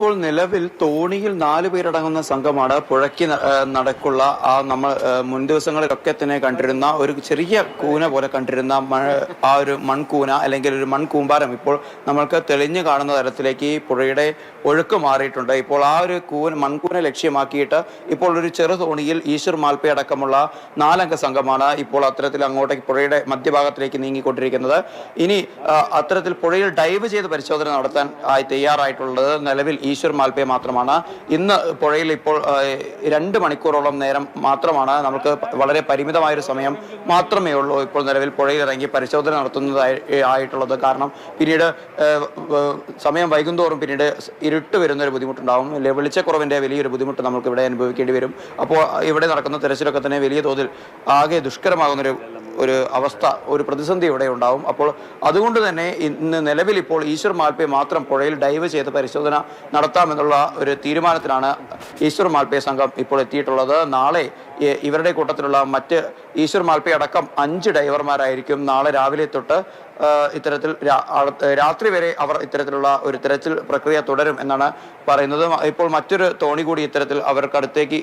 ഇപ്പോൾ നിലവിൽ തോണിയിൽ 4 പേരടങ്ങുന്ന സംഘമാണ് പുഴയ്ക്ക് നടക്കുള്ള നമ്മൾ മുൻ ദിവസങ്ങളിലൊക്കെ തന്നെ കണ്ടിരുന്ന ഒരു ചെറിയ കൂന പോലെ കണ്ടിരുന്ന ആ ഒരു മൺകൂന അല്ലെങ്കിൽ ഒരു മൺകൂമ്പാരം ഇപ്പോൾ നമ്മൾക്ക് തെളിഞ്ഞു കാണുന്ന തരത്തിലേക്ക് പുഴയുടെ ഒഴുക്ക് മാറിയിട്ടുണ്ട്. ഇപ്പോൾ ആ ഒരു മൺകൂന ലക്ഷ്യമാക്കിയിട്ട് ഇപ്പോൾ ഒരു ചെറു തോണിയിൽ ഈശ്വർ മാൽപ്പെ അടക്കമുള്ള 4 അംഗ സംഘമാണ് ഇപ്പോൾ അത്തരത്തിൽ അങ്ങോട്ടേക്ക് പുഴയുടെ മധ്യഭാഗത്തിലേക്ക് നീങ്ങിക്കൊണ്ടിരിക്കുന്നത്. ഇനി അത്തരത്തിൽ പുഴയിൽ ഡൈവ് ചെയ്ത് പരിശോധന നടത്താൻ തയ്യാറായിട്ടുള്ളത് നിലവിൽ ഈശ്വർ മാൽപ്പെ മാത്രമാണ്. ഇന്ന് പുഴയിൽ ഇപ്പോൾ 2 മണിക്കൂറോളം നേരം മാത്രമാണ്, നമുക്ക് വളരെ പരിമിതമായൊരു സമയം മാത്രമേ ഉള്ളൂ ഇപ്പോൾ നിലവിൽ പുഴയിൽ ഇറങ്ങി പരിശോധന നടത്തുന്നതായിട്ടുള്ളത്. കാരണം പിന്നീട് സമയം വൈകുന്തോറും പിന്നീട് ഇരുട്ട് വരുന്നൊരു ബുദ്ധിമുട്ടുണ്ടാകും. വെളിച്ചക്കുറവിൻ്റെ വലിയൊരു ബുദ്ധിമുട്ട് നമുക്ക് ഇവിടെ അനുഭവിക്കേണ്ടി വരും. അപ്പോൾ ഇവിടെ നടക്കുന്ന തെരച്ചിലൊക്കെ തന്നെ വലിയ തോതിൽ ആകെ ദുഷ്കരമാകുന്നൊരു അവസ്ഥ, ഒരു പ്രതിസന്ധി ഇവിടെ ഉണ്ടാവും. അപ്പോൾ അതുകൊണ്ട് തന്നെ ഇന്ന് നിലവിൽ ഇപ്പോൾ ഈശ്വർ മാൽപ്പെ മാത്രം പുഴയിൽ ഡൈവ് ചെയ്ത് പരിശോധന നടത്താമെന്നുള്ള ഒരു തീരുമാനത്തിലാണ് ഈശ്വർ മാൽപ്പെ സംഘം ഇപ്പോൾ എത്തിയിട്ടുള്ളത്. നാളെ ഇവരുടെ കൂട്ടത്തിലുള്ള മറ്റ് ഈശ്വർ മാൽപ്പെ അടക്കം 5 ഡൈവർമാരായിരിക്കും നാളെ രാവിലെ തൊട്ട് ഇത്തരത്തിൽ രാത്രി വരെ അവർ ഇത്തരത്തിലുള്ള ഒരു തെരച്ചിൽ പ്രക്രിയ തുടരും എന്നാണ് പറയുന്നത്. ഇപ്പോൾ മറ്റൊരു തോണി കൂടി ഇത്തരത്തിൽ അവർക്കടുത്തേക്ക്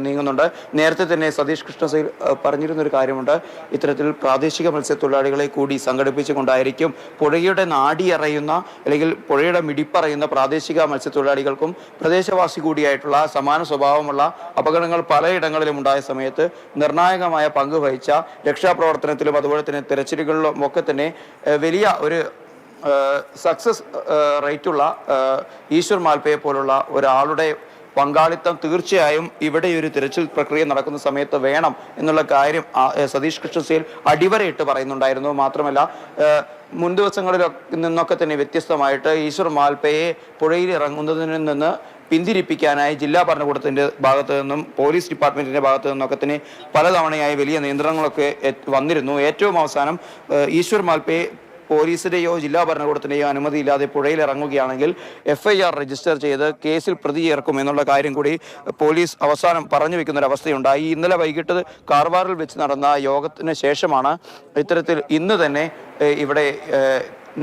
നീങ്ങുന്നുണ്ട്. നേരത്തെ തന്നെ സതീഷ് കൃഷ്ണസൈൽ പറഞ്ഞിരുന്നൊരു കാര്യമുണ്ട്, ഇത്തരത്തിൽ പ്രാദേശിക മത്സ്യത്തൊഴിലാളികളെ കൂടി സംഘടിപ്പിച്ചുകൊണ്ടായിരിക്കും പുഴയുടെ നാടിയറിയുന്ന അല്ലെങ്കിൽ പുഴയുടെ മിടിപ്പറയുന്ന പ്രാദേശിക മത്സ്യത്തൊഴിലാളികൾക്കും പ്രദേശവാസി കൂടിയായിട്ടുള്ള സമാന സ്വഭാവമുള്ള അപകടങ്ങൾ പലയിടങ്ങളിലും ഉണ്ടായ സമയത്ത് നിർണായകമായ പങ്ക് വഹിച്ച രക്ഷാപ്രവർത്തനത്തിലും അതുപോലെ തന്നെ തെരച്ചിലുകളിലും ഒക്കെ തന്നെ വലിയ ഒരു സക്സസ് റേറ്റുള്ള ഈശ്വർ മാൽപ്പയെ പോലുള്ള ഒരാളുടെ പങ്കാളിത്തം തീർച്ചയായും ഇവിടെ ഒരു തിരച്ചിൽ പ്രക്രിയ നടക്കുന്ന സമയത്ത് വേണം എന്നുള്ള കാര്യം സതീഷ് കൃഷ്ണസേൽ അടിവരയിട്ട് പറയുന്നുണ്ടായിരുന്നു. മാത്രമല്ല മുൻ ദിവസങ്ങളിൽ നിന്നൊക്കെ തന്നെ വ്യത്യസ്തമായിട്ട് ഈശ്വർ മാൽപ്പയെ പുഴയിൽ ഇറങ്ങുന്നതിൽ നിന്ന് പിന്തിരിപ്പിക്കാനായി ജില്ലാ ഭരണകൂടത്തിൻ്റെ ഭാഗത്തു നിന്നും പോലീസ് ഡിപ്പാർട്ട്മെൻറ്റിൻ്റെ ഭാഗത്തു നിന്നൊക്കെ തന്നെ പലതവണയായി വലിയ നിയന്ത്രണങ്ങളൊക്കെ വന്നിരുന്നു. ഏറ്റവും അവസാനം ഈശ്വർ മാൽപ്പെ പോലീസിൻ്റെയോ ജില്ലാ ഭരണകൂടത്തിൻ്റെയോ അനുമതിയില്ലാതെ പുഴയിൽ ഇറങ്ങുകയാണെങ്കിൽ FIR രജിസ്റ്റർ ചെയ്ത് കേസിൽ പ്രതി ചേർക്കും എന്നുള്ള കാര്യം കൂടി പോലീസ് അവസാനം പറഞ്ഞു വെക്കുന്നൊരവസ്ഥയുണ്ടായി. ഇന്നലെ വൈകിട്ട് കാർവാറിൽ വെച്ച് നടന്ന യോഗത്തിന് ശേഷമാണ് ഇത്തരത്തിൽ ഇന്ന് തന്നെ ഇവിടെ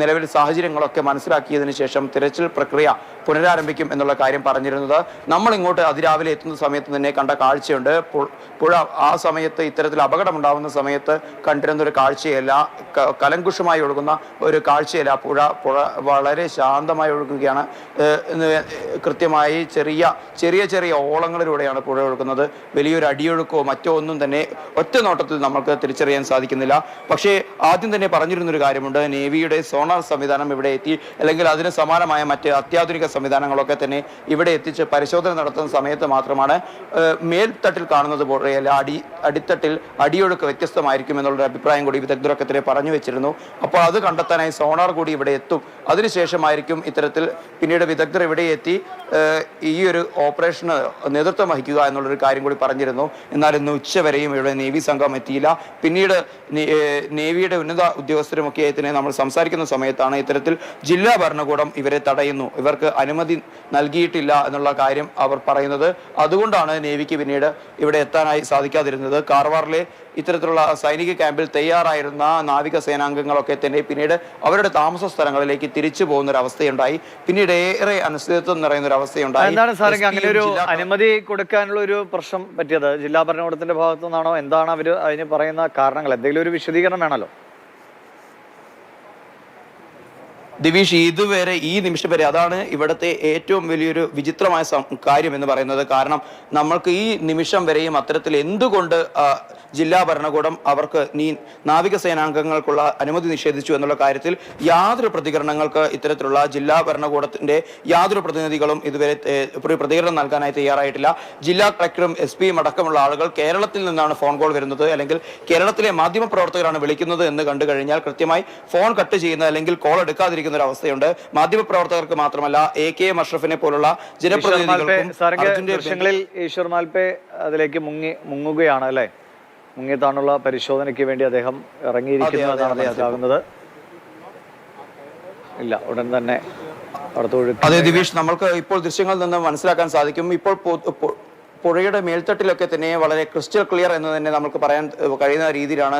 നിലവിൽ സാഹചര്യങ്ങളൊക്കെ മനസ്സിലാക്കിയതിനു ശേഷം തിരച്ചിൽ പ്രക്രിയ പുനരാരംഭിക്കും എന്നുള്ള കാര്യം പറഞ്ഞിരുന്നത്. നമ്മൾ ഇങ്ങോട്ട് അതിരാവിലെ എത്തുന്ന സമയത്ത് തന്നെ കണ്ട കാഴ്ചയുണ്ട്. പുഴ ആ സമയത്ത് ഇത്തരത്തിൽ അപകടമുണ്ടാകുന്ന സമയത്ത് കണ്ടിരുന്ന ഒരു കാഴ്ചയല്ല, കലങ്കുഷമായി ഒഴുകുന്ന ഒരു കാഴ്ചയല്ല. പുഴ വളരെ ശാന്തമായി ഒഴുകുകയാണ്. കൃത്യമായി ചെറിയ ഓളങ്ങളിലൂടെയാണ് പുഴ ഒഴുകുന്നത്. വലിയൊരു അടിയൊഴുക്കോ മറ്റോ ഒന്നും തന്നെ ഒറ്റ നോട്ടത്തിൽ നമുക്ക് തിരിച്ചറിയാൻ സാധിക്കുന്നില്ല. പക്ഷേ ആദ്യം തന്നെ പറഞ്ഞിരുന്നൊരു കാര്യമുണ്ട്, നേവിയുടെ സോണാർ സംവിധാനം ഇവിടെ എത്തി, അല്ലെങ്കിൽ അതിന് സമാനമായ മറ്റ് അത്യാധുനിക സംവിധാനങ്ങളൊക്കെ തന്നെ ഇവിടെ എത്തിച്ച് പരിശോധന നടത്തുന്ന സമയത്ത് മാത്രമാണ് മേൽത്തട്ടിൽ കാണുന്നത് പോലെയല്ല അടിത്തട്ടിൽ അടിയൊഴുക്ക് വ്യത്യസ്തമായിരിക്കും എന്നുള്ളൊരു അഭിപ്രായം കൂടി വിദഗ്ധരൊക്കെ തന്നെ പറഞ്ഞു വെച്ചിരുന്നു. അപ്പോൾ അത് കണ്ടെത്താനായി സോണാർ കൂടി ഇവിടെ എത്തും. അതിനുശേഷമായിരിക്കും ഇത്തരത്തിൽ പിന്നീട് വിദഗ്ധർ ഇവിടെ എത്തി ഈ ഒരു ഓപ്പറേഷന് നേതൃത്വം വഹിക്കുക എന്നുള്ളൊരു കാര്യം കൂടി പറഞ്ഞിരുന്നു. എന്നാൽ ഇന്ന് ഉച്ചവരെയും ഇവിടെ നേവി സംഘം എത്തിയില്ല. പിന്നീട് നേവിയുടെ ഉന്നത ഉദ്യോഗസ്ഥരുമൊക്കെ തന്നെ നമ്മൾ സംസാരിക്കുന്ന സമയത്താണ് ഇത്തരത്തിൽ ജില്ലാ ഭരണകൂടം ഇവരെ തടയുന്നു, ഇവർക്ക് അനുമതി നൽകിയിട്ടില്ല എന്നുള്ള കാര്യം അവർ പറയുന്നത്. അതുകൊണ്ടാണ് നേവിക്ക് പിന്നീട് ഇവിടെ എത്താനായി സാധിക്കാതിരുന്നത്. കാർവാറിലെ ഇത്തരത്തിലുള്ള സൈനിക ക്യാമ്പിൽ തയ്യാറായിരുന്ന നാവിക സേനാംഗങ്ങളൊക്കെ തന്നെ പിന്നീട് അവരുടെ താമസ സ്ഥലങ്ങളിലേക്ക് തിരിച്ചു പോകുന്ന ഒരു അവസ്ഥയുണ്ടായി. പിന്നീട് ഏറെ അനിശ്ചിതത്വം നിറയുന്ന ഒരു അവസ്ഥയുണ്ടായി. എന്താണ് സാറേ അങ്ങനെ ഒരു അനുമതി കൊടുക്കാനുള്ള ഒരു പ്രശ്നം പറ്റിയത്? ജില്ലാ ഭരണകൂടത്തിന്റെ ഭാഗത്തു നിന്നാണോ? എന്താണ് അവർ അതിന് പറയുന്ന കാരണങ്ങൾ? എന്തെങ്കിലും ഒരു വിശദീകരണം വേണമല്ലോ. ദിവിഷ്, ഇതുവരെ ഈ നിമിഷം വരെ അതാണ് ഇവിടുത്തെ ഏറ്റവും വലിയൊരു വിചിത്രമായ കാര്യം എന്ന് പറയുന്നത്. കാരണം നമ്മൾക്ക് ഈ നിമിഷം വരെയും അത്തരത്തിൽ എന്തുകൊണ്ട് ജില്ലാ ഭരണകൂടം അവർക്ക് നാവിക സേനാംഗങ്ങൾക്കുള്ള അനുമതി നിഷേധിച്ചു എന്നുള്ള കാര്യത്തിൽ യാതൊരു പ്രതികരണങ്ങൾക്ക് ഇത്തരത്തിലുള്ള ജില്ലാ ഭരണകൂടത്തിന്റെ യാതൊരു പ്രതിനിധികളും ഇതുവരെ പ്രതികരണം നൽകാനായി തയ്യാറായിട്ടില്ല. ജില്ലാ കളക്ടറും SP അടക്കമുള്ള ആളുകൾ കേരളത്തിൽ നിന്നാണ് ഫോൺ കോൾ വരുന്നത്, അല്ലെങ്കിൽ കേരളത്തിലെ മാധ്യമ പ്രവർത്തകരാണ് വിളിക്കുന്നത് എന്ന് കണ്ടു കഴിഞ്ഞാൽ കൃത്യമായി ഫോൺ കട്ട് ചെയ്യുന്ന അല്ലെങ്കിൽ കോൾ എടുക്കാതിരിക്കുന്ന ഒരു അവസ്ഥയുണ്ട്. മാധ്യമ പ്രവർത്തകർക്ക് മാത്രമല്ല AKM അഷ്റഫിനെ പോലുള്ള ജനപ്രതിനിധികൾക്കും ഈശ്വർ മാൽപ്പെ അതിലേക്ക് മുങ്ങുകയാണ് അല്ലെ? മുങ്ങിത്താണുള്ള പരിശോധനയ്ക്ക് വേണ്ടി അദ്ദേഹം ഇറങ്ങിയിരിക്കുന്നു എന്നാണ് മനസ്സിലാകുന്നത്. ഇല്ല, ഉടൻ തന്നെ അതെ ദിവിഷ്, നമ്മൾക്ക് ഇപ്പോൾ ദൃശ്യങ്ങളിൽ നിന്ന് മനസ്സിലാക്കാൻ സാധിക്കും. ഇപ്പോൾ പുഴയുടെ മേൽത്തട്ടിലൊക്കെ തന്നെ വളരെ ക്രിസ്റ്റൽ ക്ലിയർ എന്ന് തന്നെ നമുക്ക് പറയാൻ കഴിയുന്ന രീതിയിലാണ്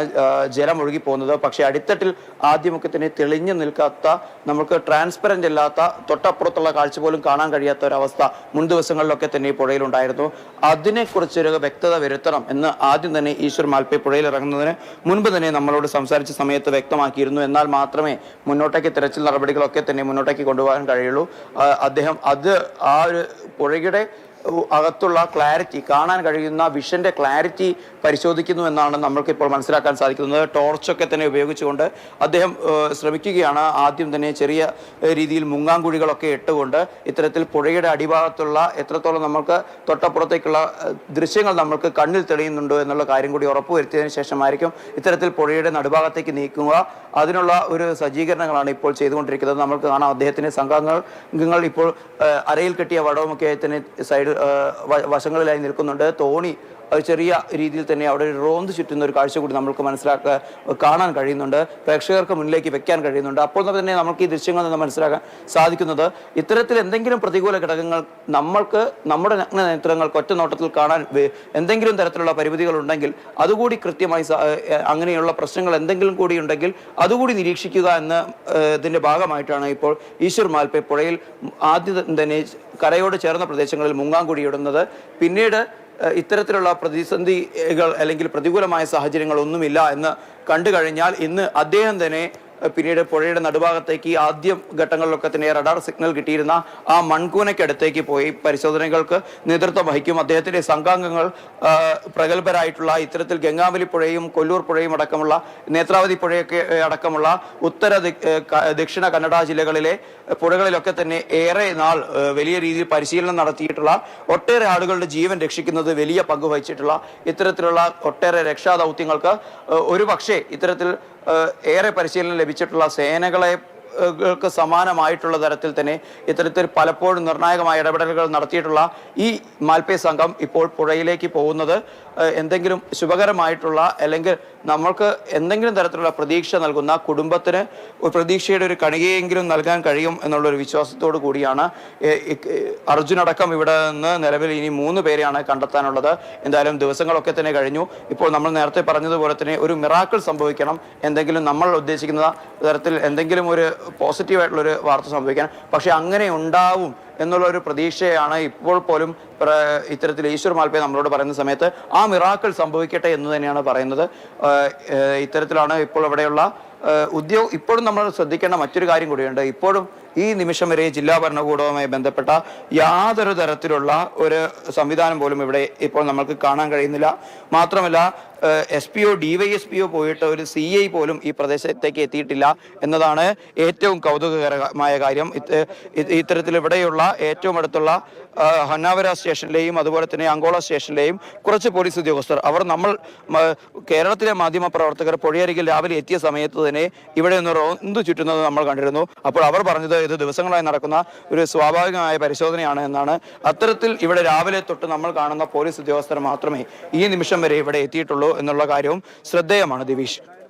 ജലം ഒഴുകി പോകുന്നത്. പക്ഷേ അടിത്തട്ടിൽ ആദ്യമൊക്കെ തന്നെ തെളിഞ്ഞു നിൽക്കാത്ത, നമുക്ക് ട്രാൻസ്പെറന്റ് അല്ലാത്ത, തൊട്ടപ്പുറത്തുള്ള കാഴ്ച പോലും കാണാൻ കഴിയാത്ത ഒരവസ്ഥ മുൻ ദിവസങ്ങളിലൊക്കെ തന്നെ ഈ പുഴയിലുണ്ടായിരുന്നു. അതിനെക്കുറിച്ചൊരു വ്യക്തത വരുത്തണം എന്ന് ആദ്യം തന്നെ ഈശ്വർ മാൽപ്പെ പുഴയിൽ ഇറങ്ങുന്നതിന് മുൻപ് തന്നെ നമ്മളോട് സംസാരിച്ച സമയത്ത് വ്യക്തമാക്കിയിരുന്നു. എന്നാൽ മാത്രമേ മുന്നോട്ടേക്ക് തിരച്ചിൽ നടപടികളൊക്കെ തന്നെ മുന്നോട്ടേക്ക് കൊണ്ടുപോകാൻ കഴിയുള്ളൂ. അദ്ദേഹം ആ ഒരു പുഴയുടെ അകത്തുള്ള ക്ലാരിറ്റി, കാണാൻ കഴിയുന്ന വിഷന്റെ ക്ലാരിറ്റി പരിശോധിക്കുന്നു എന്നാണ് നമ്മൾക്കിപ്പോൾ മനസ്സിലാക്കാൻ സാധിക്കുന്നത്. ടോർച്ചൊക്കെ തന്നെ ഉപയോഗിച്ചുകൊണ്ട് അദ്ദേഹം ശ്രമിക്കുകയാണ്. ആദ്യം തന്നെ ചെറിയ രീതിയിൽ മുങ്ങാങ്കുഴികളൊക്കെ ഇട്ടുകൊണ്ട് ഇത്തരത്തിൽ പുഴയുടെ അടിഭാഗത്തുള്ള എത്രത്തോളം നമുക്ക് തൊട്ടപ്പുറത്തേക്കുള്ള ദൃശ്യങ്ങൾ നമ്മൾക്ക് കണ്ണിൽ തെളിയുന്നുണ്ടോ എന്നുള്ള കാര്യം കൂടി ഉറപ്പുവരുത്തിയതിനു ശേഷമായിരിക്കും ഇത്തരത്തിൽ പുഴയുടെ നടുഭാഗത്തേക്ക് നീക്കുക. അതിനുള്ള ഒരു സജ്ജീകരണങ്ങളാണ് ഇപ്പോൾ ചെയ്തുകൊണ്ടിരിക്കുന്നത്. നമ്മൾക്ക് കാണാം അദ്ദേഹത്തിന്റെ സംഘാംഗങ്ങൾ ഇപ്പോൾ അരയിൽ കെട്ടിയ വടവുമൊക്കെ തന്നെ സൈഡ് വശങ്ങളിലായി നിൽക്കുന്നുണ്ട്. തോണി ചെറിയ രീതിയിൽ തന്നെ അവിടെ ഒരു റോന്ത് ചുറ്റുന്ന ഒരു കാഴ്ച കൂടി നമുക്ക് കാണാൻ കഴിയുന്നുണ്ട്, പ്രേക്ഷകർക്ക് മുന്നിലേക്ക് വെക്കാൻ കഴിയുന്നുണ്ട്. അപ്പോൾ തന്നെ നമുക്ക് ഈ ദൃശ്യങ്ങളിൽ നിന്ന് മനസ്സിലാക്കാൻ സാധിക്കുന്നത് ഇത്തരത്തിൽ എന്തെങ്കിലും പ്രതികൂല ഘടകങ്ങൾ നമ്മൾക്ക് നമ്മുടെ നഗ്ന നേത്രങ്ങൾക്ക് ഒറ്റ നോട്ടത്തിൽ കാണാൻ എന്തെങ്കിലും തരത്തിലുള്ള പരിമിതികൾ ഉണ്ടെങ്കിൽ അതുകൂടി കൃത്യമായി, അങ്ങനെയുള്ള പ്രശ്നങ്ങൾ എന്തെങ്കിലും കൂടി ഉണ്ടെങ്കിൽ അതുകൂടി നിരീക്ഷിക്കുക എന്ന ഇതിന്റെ ഭാഗമായിട്ടാണ് ഇപ്പോൾ ഈശ്വർ മാൽപ്പെ പുഴയിൽ ആദ്യം തന്നെ കരയോട് ചേർന്ന പ്രദേശങ്ങളിൽ മുങ്ങാങ്കുഴിയിടുന്നത്. പിന്നീട് ഇത്തരത്തിലുള്ള പ്രതിസന്ധികൾ അല്ലെങ്കിൽ പ്രതികൂലമായ സാഹചര്യങ്ങൾ ഒന്നുമില്ല എന്ന് കണ്ടു കഴിഞ്ഞാൽ ഇന്ന് അദ്ദേഹം തന്നെ പിന്നീട് പുഴയുടെ നടുഭാഗത്തേക്ക് ആദ്യ ഘട്ടങ്ങളിലൊക്കെ തന്നെ റഡാർ സിഗ്നൽ കിട്ടിയിരുന്ന ആ മൺകൂനയ്ക്കടുത്തേക്ക് പോയി പരിശോധനകൾക്ക് നേതൃത്വം വഹിക്കും. അദ്ദേഹത്തിന്റെ സംഘാംഗങ്ങൾ പ്രഗത്ഭരായിട്ടുള്ള ഇത്തരത്തിൽ ഗംഗാവലി പുഴയും കൊല്ലൂർ പുഴയും അടക്കമുള്ള നേത്രാവതി പുഴയൊക്കെ അടക്കമുള്ള ദക്ഷിണ കന്നഡ ജില്ലകളിലെ പുഴകളിലൊക്കെ തന്നെ ഏറെ നാൾ വലിയ രീതിയിൽ പരിശീലനം നടത്തിയിട്ടുള്ള, ഒട്ടേറെ ആളുകളുടെ ജീവൻ രക്ഷിക്കുന്നത് വലിയ പങ്ക് വഹിച്ചിട്ടുള്ള ഇത്തരത്തിലുള്ള ഒട്ടേറെ രക്ഷാദൗത്യങ്ങൾക്ക് ഒരുപക്ഷെ ഇത്തരത്തിൽ ഏറെ പരിശീലനം ലഭിച്ചിട്ടുള്ള സേനകളെ സമാനമായിട്ടുള്ള തരത്തിൽ തന്നെ ഇത്തരത്തിൽ പലപ്പോഴും നിർണായകമായ ഇടപെടലുകൾ നടത്തിയിട്ടുള്ള ഈ മാൽപ്പെ സംഘം ഇപ്പോൾ പുഴയിലേക്ക് പോകുന്നത് എന്തെങ്കിലും ശുഭകരമായിട്ടുള്ള അല്ലെങ്കിൽ നമ്മൾക്ക് എന്തെങ്കിലും തരത്തിലുള്ള പ്രതീക്ഷ നൽകുന്ന, കുടുംബത്തിന് പ്രതീക്ഷയുടെ ഒരു കണികയെങ്കിലും നൽകാൻ കഴിയും എന്നുള്ളൊരു വിശ്വാസത്തോടു കൂടിയാണ്. അർജുൻ അടക്കം ഇവിടെ നിന്ന് നിലവിൽ ഇനി 3 പേരെയാണ് കണ്ടെത്താനുള്ളത്. എന്തായാലും ദിവസങ്ങളൊക്കെ തന്നെ കഴിഞ്ഞു. ഇപ്പോൾ നമ്മൾ നേരത്തെ പറഞ്ഞതുപോലെ തന്നെ ഒരു മിറാക്കിൾ സംഭവിക്കണം, എന്തെങ്കിലും നമ്മൾ ഉദ്ദേശിക്കുന്ന തരത്തിൽ എന്തെങ്കിലും ഒരു പോസിറ്റീവായിട്ടുള്ളൊരു വാർത്ത സംഭവിക്കാൻ. പക്ഷെ അങ്ങനെ ഉണ്ടാവും എന്നുള്ള ഒരു പ്രതീക്ഷയാണ് ഇപ്പോൾ പോലും ഇത്തരത്തിൽ ഈശ്വർ മാൽപ്പെ നമ്മളോട് പറയുന്ന സമയത്ത് ആ മിറാക്കിൾ സംഭവിക്കട്ടെ എന്ന് തന്നെയാണ് പറയുന്നത്. ഇത്തരത്തിലാണ് ഇപ്പോൾ അവിടെയുള്ള ഇപ്പോഴും നമ്മൾ ശ്രദ്ധിക്കേണ്ട മറ്റൊരു കാര്യം കൂടിയുണ്ട്. ഇപ്പോഴും ഈ നിമിഷം വരെ ജില്ലാ ഭരണകൂടവുമായി ബന്ധപ്പെട്ട യാതൊരു തരത്തിലുള്ള ഒരു സംവിധാനം പോലും ഇവിടെ ഇപ്പോൾ നമുക്ക് കാണാൻ കഴിയുന്നില്ല. മാത്രമല്ല SPO DYSPO പോയിട്ട് ഒരു CI പോലും ഈ പ്രദേശത്തേക്ക് എത്തിയിട്ടില്ല എന്നതാണ് ഏറ്റവും കൗതുകകരമായ കാര്യം. ഇത്തരത്തിൽ ഇവിടെയുള്ള ഏറ്റവും അടുത്തുള്ള ഹന്നാവര സ്റ്റേഷനിലെയും അതുപോലെ തന്നെ അങ്കോള സ്റ്റേഷനിലെയും കുറച്ച് പോലീസ് ഉദ്യോഗസ്ഥർ നമ്മൾ കേരളത്തിലെ മാധ്യമ പ്രവർത്തകർ പുഴയരികിൽ രാവിലെ എത്തിയ സമയത്ത് തന്നെ ഇവിടെ ഒന്ന് റോന്ത് ചുറ്റുന്നത് നമ്മൾ കണ്ടിരുന്നു. അപ്പോൾ അവർ പറഞ്ഞത് ഇത് ദിവസങ്ങളായി നടക്കുന്ന ഒരു സ്വാഭാവികമായ പരിശോധനയാണ് എന്നാണ്. അത്തരത്തിൽ ഇവിടെ രാവിലെ തൊട്ട് നമ്മൾ കാണുന്ന പോലീസ് ഉദ്യോഗസ്ഥർ മാത്രമേ ഈ നിമിഷം വരെ ഇവിടെ എത്തിയിട്ടുള്ളൂ എന്നുള്ള കാര്യവും ശ്രദ്ധേയമാണ്. ദിവീഷ്.